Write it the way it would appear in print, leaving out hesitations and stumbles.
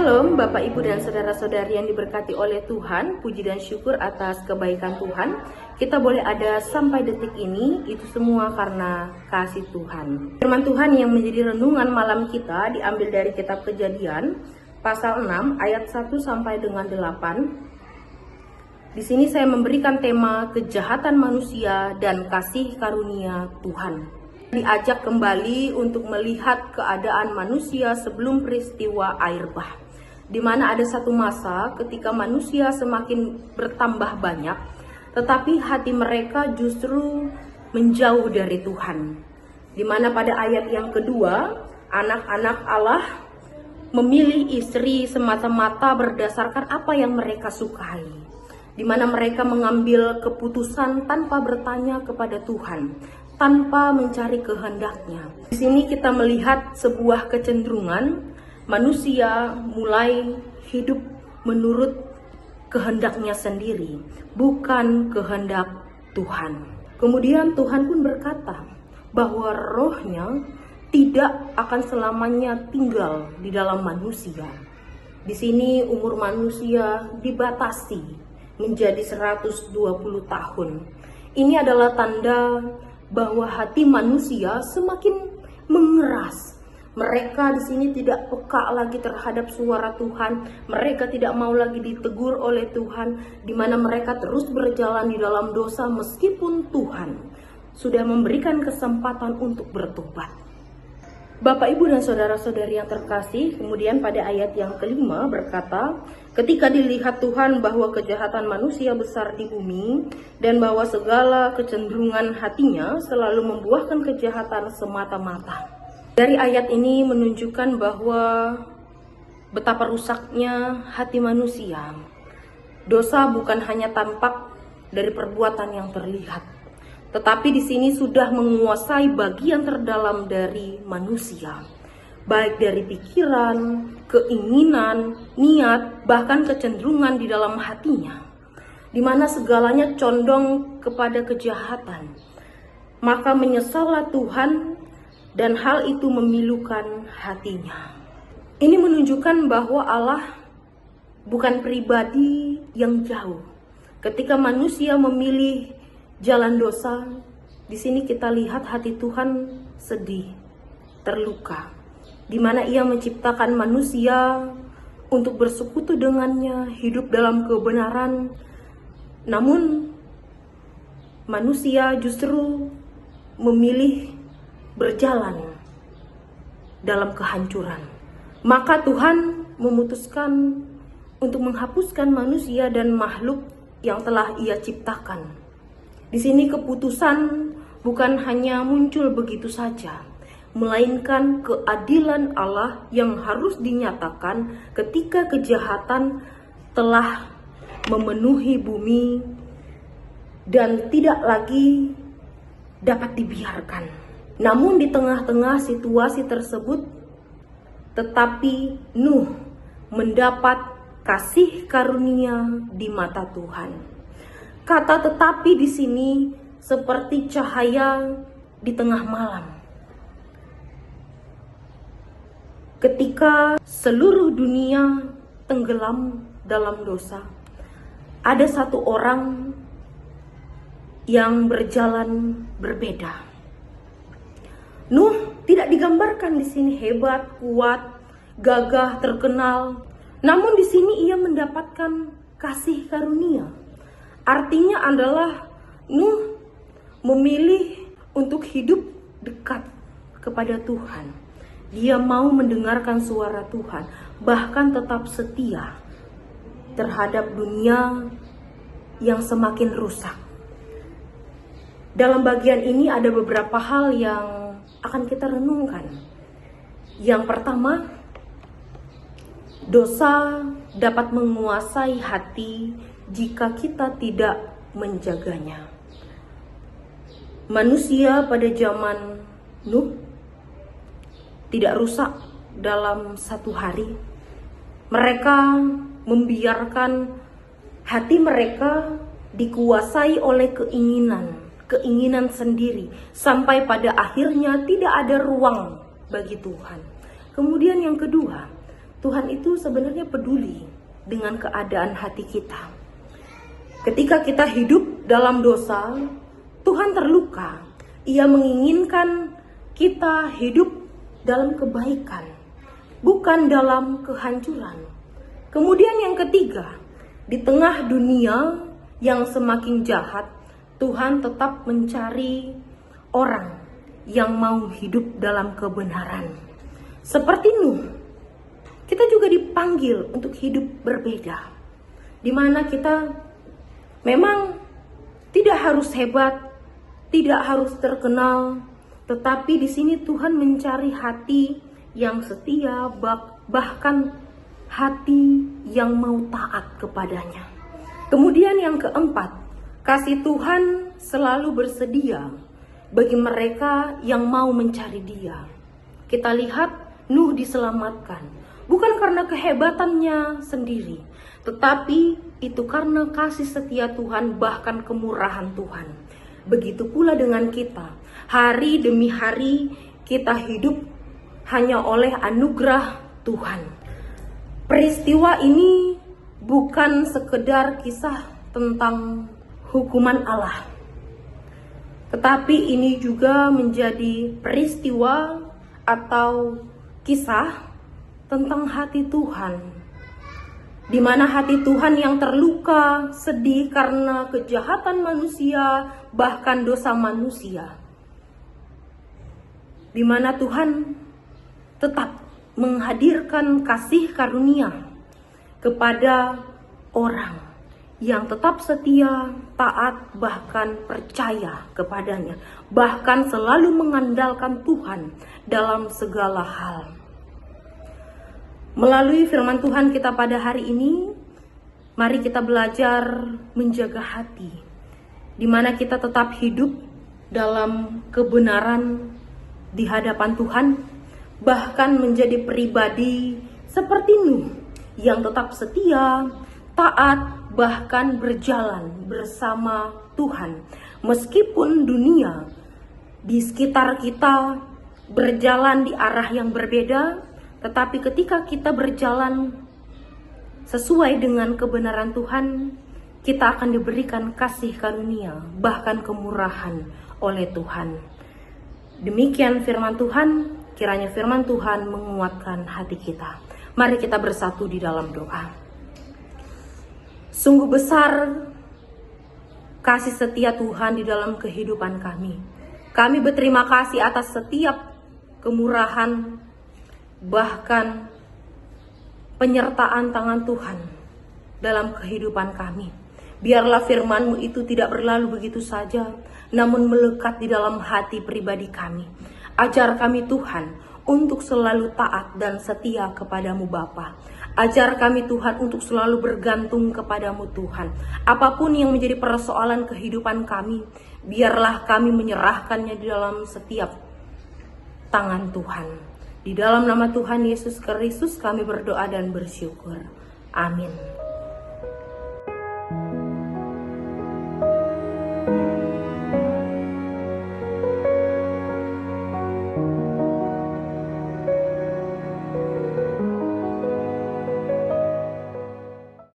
Shalom Bapak Ibu dan Saudara-saudari yang diberkati oleh Tuhan. Puji dan syukur atas kebaikan Tuhan. Kita boleh ada sampai detik ini, itu semua karena kasih Tuhan. Firman Tuhan yang menjadi renungan malam kita diambil dari kitab Kejadian pasal 6 ayat 1 sampai dengan 8. Di sini saya memberikan tema kejahatan manusia dan kasih karunia Tuhan. Diajak kembali untuk melihat keadaan manusia sebelum peristiwa air bah, di mana ada satu masa ketika manusia semakin bertambah banyak, tetapi hati mereka justru menjauh dari Tuhan. Di mana pada ayat yang kedua, anak-anak Allah memilih istri semata-mata berdasarkan apa yang mereka sukai, di mana mereka mengambil keputusan tanpa bertanya kepada Tuhan, tanpa mencari kehendaknya. Di sini kita melihat sebuah kecenderungan manusia mulai hidup menurut kehendaknya sendiri, bukan kehendak Tuhan. Kemudian Tuhan pun berkata bahwa rohnya tidak akan selamanya tinggal di dalam manusia. Di sini umur manusia dibatasi menjadi 120 tahun. Ini adalah tanda bahwa hati manusia semakin mengeras. Mereka di sini tidak peka lagi terhadap suara Tuhan. Mereka tidak mau lagi ditegur oleh Tuhan, di mana mereka terus berjalan di dalam dosa meskipun Tuhan sudah memberikan kesempatan untuk bertobat. Bapak, Ibu, dan Saudara-saudari yang terkasih, kemudian pada ayat yang kelima berkata, ketika dilihat Tuhan bahwa kejahatan manusia besar di bumi, dan bahwa segala kecenderungan hatinya selalu membuahkan kejahatan semata-mata. Dari ayat ini menunjukkan bahwa betapa rusaknya hati manusia. Dosa bukan hanya tampak dari perbuatan yang terlihat, tetapi di sini sudah menguasai bagian terdalam dari manusia, baik dari pikiran, keinginan, niat, bahkan kecenderungan di dalam hatinya, di mana segalanya condong kepada kejahatan. Maka menyesallah Tuhan, dan hal itu memilukan hatinya. Ini menunjukkan bahwa Allah bukan pribadi yang jauh. Ketika manusia memilih jalan dosa, di sini kita lihat hati Tuhan sedih, terluka, di mana Ia menciptakan manusia untuk bersekutu dengannya, hidup dalam kebenaran. Namun manusia justru memilih berjalan dalam kehancuran. Maka Tuhan memutuskan untuk menghapuskan manusia dan makhluk yang telah Ia ciptakan. Di sini keputusan bukan hanya muncul begitu saja, melainkan keadilan Allah yang harus dinyatakan ketika kejahatan telah memenuhi bumi dan tidak lagi dapat dibiarkan. Namun di tengah-tengah situasi tersebut, tetapi Nuh mendapat kasih karunia di mata Tuhan. Kata tetapi di sini seperti cahaya di tengah malam. Ketika seluruh dunia tenggelam dalam dosa, ada satu orang yang berjalan berbeda. Nuh tidak digambarkan di sini hebat, kuat, gagah, terkenal. Namun di sini ia mendapatkan kasih karunia. Artinya adalah Nuh memilih untuk hidup dekat kepada Tuhan. Dia mau mendengarkan suara Tuhan, bahkan tetap setia terhadap dunia yang semakin rusak. Dalam bagian ini ada beberapa hal yang akan kita renungkan. Yang pertama, dosa dapat menguasai hati jika kita tidak menjaganya. Manusia pada zaman Nuh tidak rusak dalam satu hari. Mereka membiarkan hati mereka dikuasai oleh keinginan sendiri, sampai pada akhirnya tidak ada ruang bagi Tuhan. Kemudian yang kedua, Tuhan itu sebenarnya peduli dengan keadaan hati kita. Ketika kita hidup dalam dosa, Tuhan terluka. Ia menginginkan kita hidup dalam kebaikan, bukan dalam kehancuran. Kemudian yang ketiga, di tengah dunia yang semakin jahat, Tuhan tetap mencari orang yang mau hidup dalam kebenaran. Seperti Nuh, kita juga dipanggil untuk hidup berbeda, di mana kita memang tidak harus hebat, tidak harus terkenal, tetapi di sini Tuhan mencari hati yang setia, bahkan hati yang mau taat kepadanya. Kemudian yang keempat, kasih Tuhan selalu bersedia bagi mereka yang mau mencari Dia. Kita lihat Nuh diselamatkan, bukan karena kehebatannya sendiri, tetapi itu karena kasih setia Tuhan, bahkan kemurahan Tuhan. Begitu pula dengan kita. Hari demi hari kita hidup hanya oleh anugerah Tuhan. Peristiwa ini bukan sekedar kisah tentang hukuman Allah, tetapi ini juga menjadi peristiwa atau kisah tentang hati Tuhan, di mana hati Tuhan yang terluka, sedih karena kejahatan manusia, bahkan dosa manusia, di mana Tuhan tetap menghadirkan kasih karunia kepada orang yang tetap setia, taat, bahkan percaya kepadanya, bahkan selalu mengandalkan Tuhan dalam segala hal. Melalui firman Tuhan kita pada hari ini, mari kita belajar menjaga hati, di mana kita tetap hidup dalam kebenaran di hadapan Tuhan, bahkan menjadi pribadi seperti Nuh yang tetap setia, taat, bahkan berjalan bersama Tuhan. Meskipun dunia di sekitar kita berjalan di arah yang berbeda, tetapi ketika kita berjalan sesuai dengan kebenaran Tuhan, kita akan diberikan kasih karunia, bahkan kemurahan oleh Tuhan. Demikian firman Tuhan, kiranya firman Tuhan menguatkan hati kita. Mari kita bersatu di dalam doa. Sungguh besar kasih setia Tuhan di dalam kehidupan kami. Kami berterima kasih atas setiap kemurahan, bahkan penyertaan tangan Tuhan dalam kehidupan kami. Biarlah firman-Mu itu tidak berlalu begitu saja, namun melekat di dalam hati pribadi kami. Ajar kami Tuhan untuk selalu taat dan setia kepadamu Bapa. Ajar kami Tuhan untuk selalu bergantung kepadamu Tuhan. Apapun yang menjadi persoalan kehidupan kami, biarlah kami menyerahkannya di dalam setiap tangan Tuhan. Di dalam nama Tuhan Yesus Kristus kami berdoa dan bersyukur. Amin.